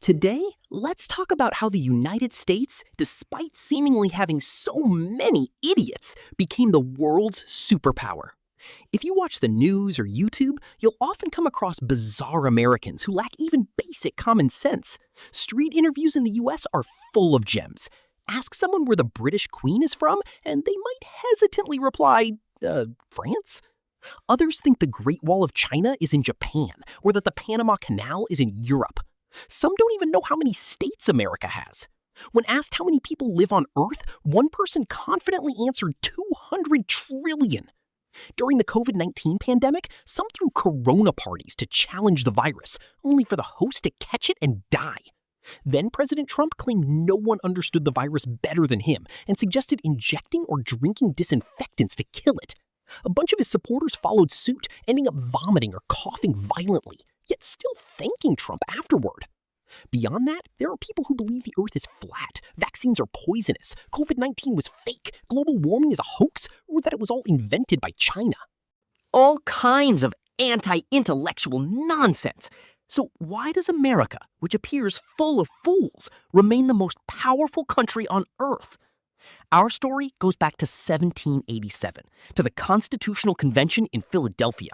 Today, let's talk about how the United States, despite seemingly having so many idiots, became the world's superpower. If you watch the news or YouTube, you'll often come across bizarre Americans who lack even basic common sense. Street interviews in the US are full of gems. Ask someone where the British Queen is from, and they might hesitantly reply, France? Others think the Great Wall of China is in Japan, or that the Panama Canal is in Europe. Some don't even know how many states America has. When asked how many people live on Earth, one person confidently answered 200 trillion. During the COVID-19 pandemic, some threw corona parties to challenge the virus, only for the host to catch it and die. Then President Trump claimed no one understood the virus better than him and suggested injecting or drinking disinfectants to kill it. A bunch of his supporters followed suit, ending up vomiting or coughing violently, yet still thanking Trump afterward. Beyond that, there are people who believe the Earth is flat, vaccines are poisonous, COVID-19 was fake, global warming is a hoax, or that it was all invented by China. All kinds of anti-intellectual nonsense. So why does America, which appears full of fools, remain the most powerful country on Earth? Our story goes back to 1787, to the Constitutional Convention in Philadelphia.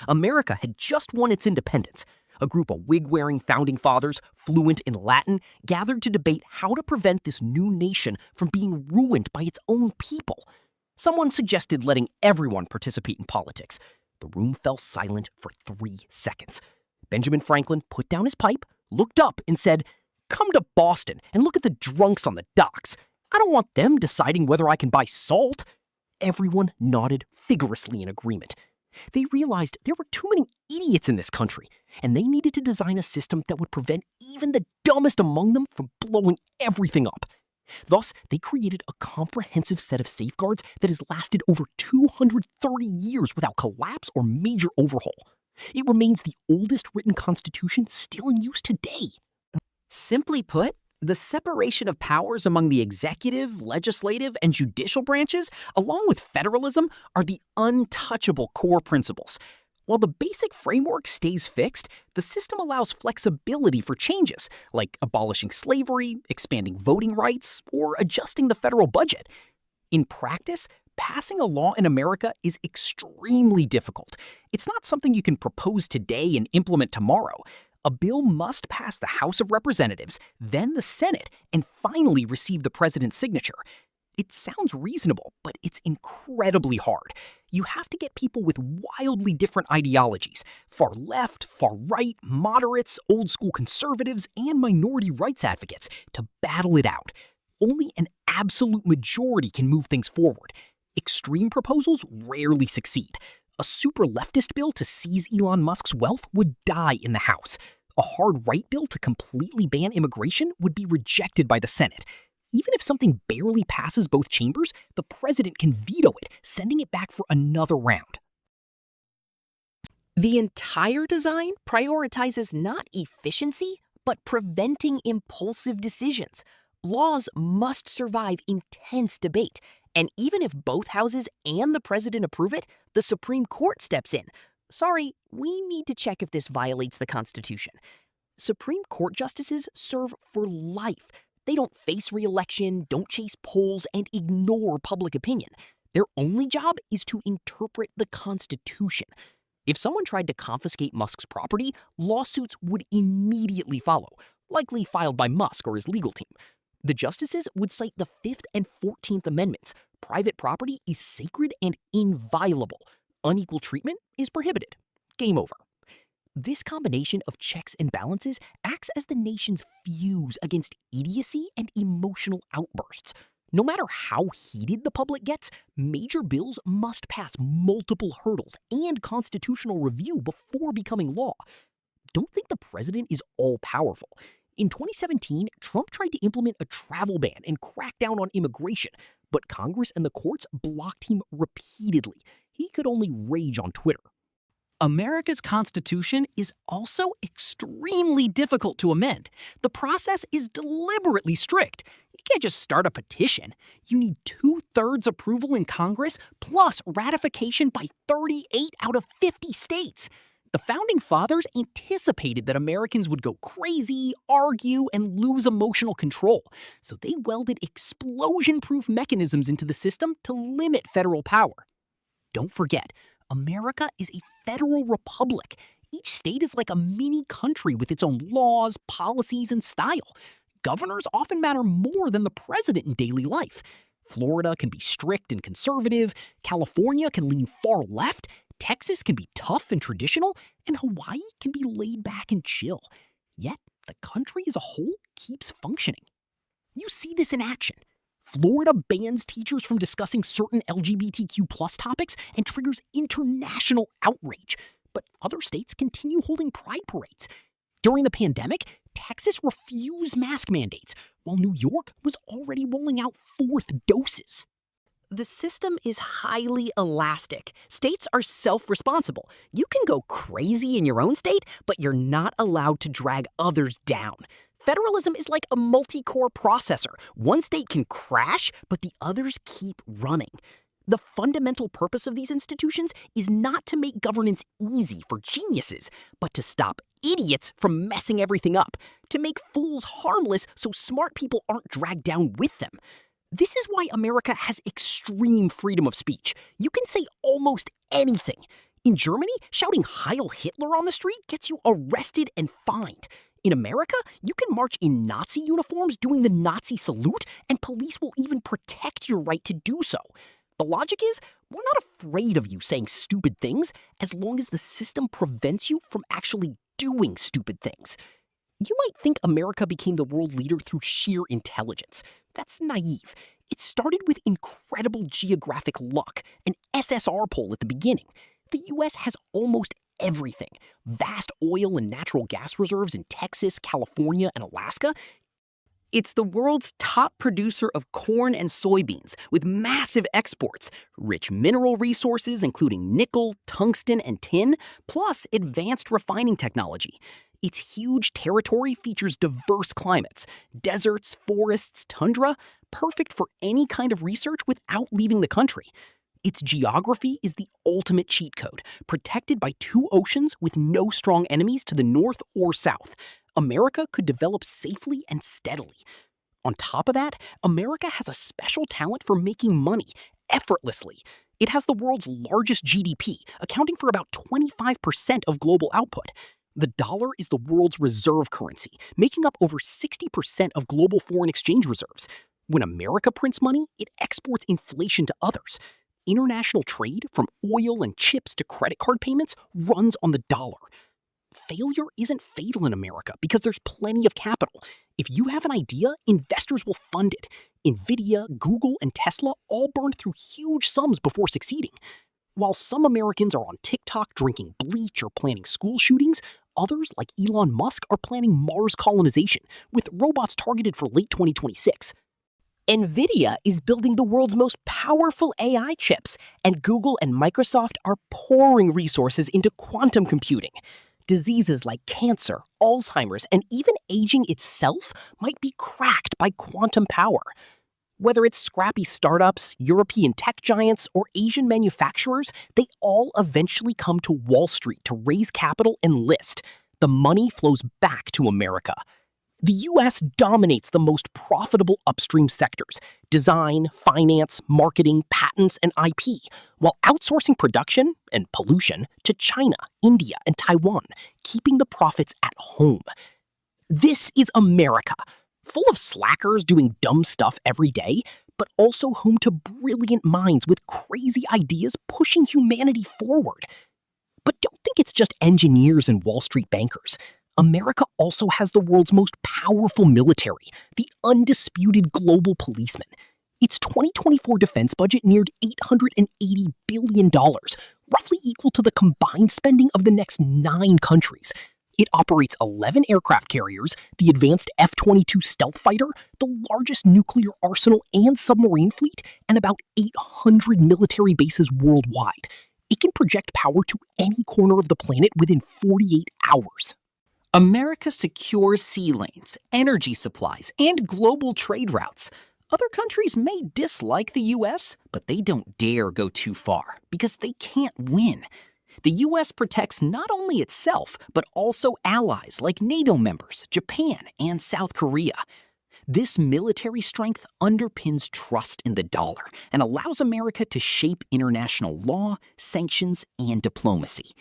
America had just won its independence. A group of wig-wearing founding fathers, fluent in Latin, gathered to debate how to prevent this new nation from being ruined by its own people. Someone suggested letting everyone participate in politics. The room fell silent for 3 seconds. Benjamin Franklin put down his pipe, looked up, and said, "Come to Boston and look at the drunks on the docks. I don't want them deciding whether I can buy salt." Everyone nodded vigorously in agreement. They realized there were too many idiots in this country, and they needed to design a system that would prevent even the dumbest among them from blowing everything up. Thus, they created a comprehensive set of safeguards that has lasted over 230 years without collapse or major overhaul. It remains the oldest written constitution still in use today. Simply put, the separation of powers among the executive, legislative, and judicial branches, along with federalism, are the untouchable core principles. While the basic framework stays fixed, the system allows flexibility for changes, like abolishing slavery, expanding voting rights, or adjusting the federal budget. In practice, passing a law in America is extremely difficult. It's not something you can propose today and implement tomorrow. A bill must pass the House of Representatives, then the Senate, and finally receive the president's signature. It sounds reasonable, but it's incredibly hard. You have to get people with wildly different ideologies, far left, far right, moderates, old school conservatives, and minority rights advocates, to battle it out. Only an absolute majority can move things forward. Extreme proposals rarely succeed. A super leftist bill to seize Elon Musk's wealth would die in the House. A hard right bill to completely ban immigration would be rejected by the Senate. Even if something barely passes both chambers, the president can veto it, sending it back for another round. The entire design prioritizes not efficiency, but preventing impulsive decisions. Laws must survive intense debate, and even if both houses and the president approve it, the Supreme Court steps in. Sorry, we need to check if this violates the Constitution. Supreme Court justices serve for life. They don't face re-election, don't chase polls, and ignore public opinion. Their only job is to interpret the Constitution. If someone tried to confiscate Musk's property, lawsuits would immediately follow, likely filed by Musk or his legal team. The justices would cite the 5th and 14th Amendments. Private property is sacred and inviolable. Unequal treatment is prohibited. Game over. This combination of checks and balances acts as the nation's fuse against idiocy and emotional outbursts. No matter how heated the public gets, major bills must pass multiple hurdles and constitutional review before becoming law. Don't think the president is all-powerful. In 2017, Trump tried to implement a travel ban and crack down on immigration, but Congress and the courts blocked him repeatedly. He could only rage on Twitter. America's Constitution is also extremely difficult to amend. The process is deliberately strict. You can't just start a petition. You need 2/3 approval in Congress, plus ratification by 38 out of 50 states. The Founding Fathers anticipated that Americans would go crazy, argue, and lose emotional control, so they welded explosion-proof mechanisms into the system to limit federal power. Don't forget, America is a federal republic. Each state is like a mini country with its own laws, policies, and style. Governors often matter more than the president in daily life. Florida can be strict and conservative, California can lean far left, Texas can be tough and traditional, and Hawaii can be laid back and chill. Yet, the country as a whole keeps functioning. You see this in action. Florida bans teachers from discussing certain LGBTQ+ topics and triggers international outrage. But other states continue holding pride parades. During the pandemic, Texas refused mask mandates, while New York was already rolling out fourth doses. The system is highly elastic. States are self-responsible. You can go crazy in your own state, but you're not allowed to drag others down. Federalism is like a multi-core processor. One state can crash, but the others keep running. The fundamental purpose of these institutions is not to make governance easy for geniuses, but to stop idiots from messing everything up, to make fools harmless so smart people aren't dragged down with them. This is why America has extreme freedom of speech. You can say almost anything. In Germany, shouting Heil Hitler on the street gets you arrested and fined. In America, you can march in Nazi uniforms doing the Nazi salute, and police will even protect your right to do so. The logic is, we're not afraid of you saying stupid things as long as the system prevents you from actually doing stupid things. You might think America became the world leader through sheer intelligence. That's naive. It started with incredible geographic luck, an SSR poll at the beginning. The US has almost everything. Vast oil and natural gas reserves in Texas, California, and Alaska. It's the world's top producer of corn and soybeans, with massive exports, rich mineral resources including nickel, tungsten, and tin, plus advanced refining technology. Its huge territory features diverse climates, deserts, forests, tundra, perfect for any kind of research without leaving the country. Its geography is the ultimate cheat code, protected by two oceans with no strong enemies to the north or south. America could develop safely and steadily. On top of that, America has a special talent for making money, effortlessly. It has the world's largest GDP, accounting for about 25% of global output. The dollar is the world's reserve currency, making up over 60% of global foreign exchange reserves. When America prints money, it exports inflation to others. International trade, from oil and chips to credit card payments, runs on the dollar. Failure isn't fatal in America because there's plenty of capital. If you have an idea, investors will fund it. Nvidia, Google, and Tesla all burned through huge sums before succeeding. While some Americans are on TikTok drinking bleach or planning school shootings, others, like Elon Musk, are planning Mars colonization, with robots targeted for late 2026. Nvidia is building the world's most powerful AI chips, and Google and Microsoft are pouring resources into quantum computing. Diseases like cancer, Alzheimer's, and even aging itself might be cracked by quantum power. Whether it's scrappy startups, European tech giants, or Asian manufacturers, they all eventually come to Wall Street to raise capital and list. The money flows back to America. The US dominates the most profitable upstream sectors: design, finance, marketing, patents, and IP, while outsourcing production and pollution to China, India, and Taiwan, keeping the profits at home. This is America, full of slackers doing dumb stuff every day, but also home to brilliant minds with crazy ideas pushing humanity forward. But don't think it's just engineers and Wall Street bankers. America also has the world's most powerful military, the undisputed global policeman. Its 2024 defense budget neared $880 billion, roughly equal to the combined spending of the next 9 countries. It operates 11 aircraft carriers, the advanced F-22 stealth fighter, the largest nuclear arsenal and submarine fleet, and about 800 military bases worldwide. It can project power to any corner of the planet within 48 hours. America secures sea lanes, energy supplies, and global trade routes. Other countries may dislike the US, but they don't dare go too far because they can't win. The US protects not only itself, but also allies like NATO members, Japan, and South Korea. This military strength underpins trust in the dollar and allows America to shape international law, sanctions, and diplomacy.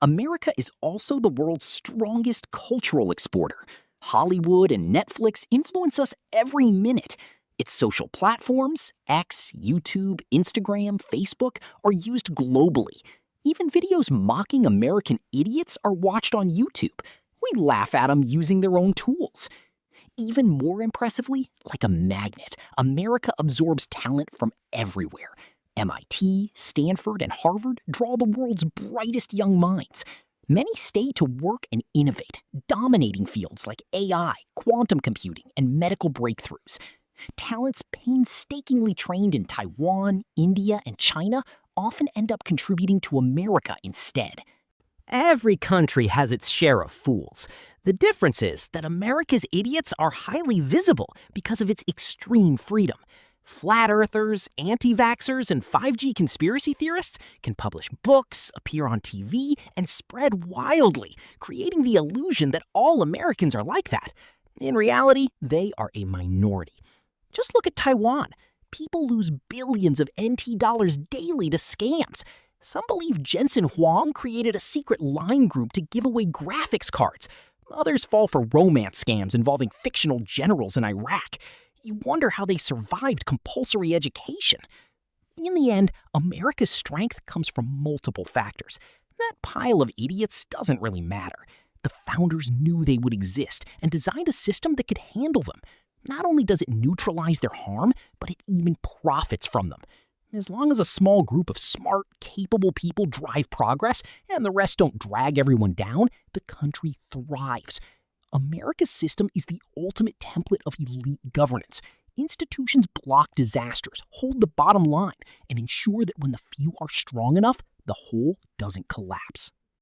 America is also the world's strongest cultural exporter. Hollywood and Netflix influence us every minute. Its social platforms, X, YouTube, Instagram, Facebook, are used globally. Even videos mocking American idiots are watched on YouTube. We laugh at them using their own tools. Even more impressively, like a magnet, America absorbs talent from everywhere. MIT, Stanford, and Harvard draw the world's brightest young minds. Many stay to work and innovate, dominating fields like AI, quantum computing, and medical breakthroughs. Talents painstakingly trained in Taiwan, India, and China often end up contributing to America instead. Every country has its share of fools. The difference is that America's idiots are highly visible because of its extreme freedom. Flat earthers, anti-vaxxers, and 5G conspiracy theorists can publish books, appear on TV, and spread wildly, creating the illusion that all Americans are like that. In reality, they are a minority. Just look at Taiwan. People lose billions of NT dollars daily to scams. Some believe Jensen Huang created a secret line group to give away graphics cards. Others fall for romance scams involving fictional generals in Iraq. You wonder how they survived compulsory education. In the end, America's strength comes from multiple factors. That pile of idiots doesn't really matter. The founders knew they would exist and designed a system that could handle them. Not only does it neutralize their harm, but it even profits from them. As long as a small group of smart, capable people drive progress and the rest don't drag everyone down, the country thrives. America's system is the ultimate template of elite governance. Institutions block disasters, hold the bottom line, and ensure that when the few are strong enough, the whole doesn't collapse.